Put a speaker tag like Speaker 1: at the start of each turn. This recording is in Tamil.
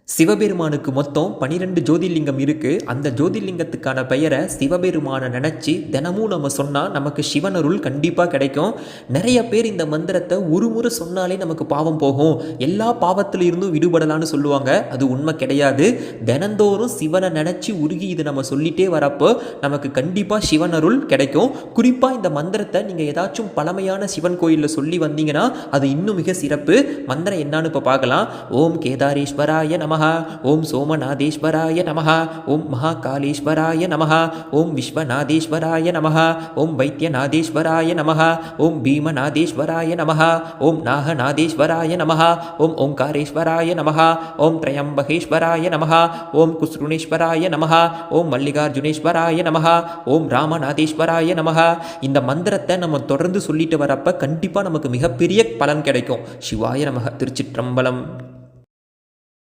Speaker 1: சிவபெருமானுக்கு மொத்தம் 12 ஜோதிர்லிங்கம் இருக்கு. அந்த ஜோதிர்லிங்கத்துக்கான பெயரை சிவபெருமானை நினைச்சு தினமும் நம்ம சொன்னா நமக்கு சிவனருள் கண்டிப்பா கிடைக்கும். நிறைய பேர் இந்த மந்திரத்தை ஒரு முறை சொன்னாலே நமக்கு பாவம் போகும், எல்லா பாவத்தில இருந்தும் விடுபடலான்னு சொல்லுவாங்க. அது உண்மை கிடையாது. தினந்தோறும் சிவனை நினைச்சு உருகி இது நம்ம சொல்லிட்டே வரப்போ நமக்கு கண்டிப்பா சிவனருள் கிடைக்கும். குறிப்பா இந்த மந்திரத்தை நீங்க ஏதாச்சும் பழமையான சிவன் கோயிலில் சொல்லி வந்தீங்கன்னா அது இன்னும் மிக சிறப்பு. மந்திரம் என்னன்னு இப்போ பார்க்கலாம். ஓம் கேதாரேஸ்வராய நம, ஓம் சோமநாதேஸ்வராய நமः, ஓம் மகாகாளேஸ்வராய நமः, ஓம் விஸ்வநாதேஸ்வராய நமः, ஓம் வைத்தியநாதேஸ்வராய நமः, ஓம் பீமநாதேஸ்வராய நமः, ஓம் நாகநாதேஸ்வராய நமः, ஓம் ஓங்காரேஸ்வராய நமः, ஓம் திரையம்பகேஸ்வராய நமः, ஓம் குஸ்ருணேஸ்வராய நமः, ஓம் மல்லிகார்ஜுனேஸ்வராய நமः, ஓம் ராமநாதேஸ்வராய நமः. இந்த மந்திரத்தை நம்ம தொடர்ந்து சொல்லிட்டு வரப்ப கண்டிப்பா நமக்கு மிகப்பெரிய பலன் கிடைக்கும். சிவாய நமः. திருச்சிற்றம்பலம்.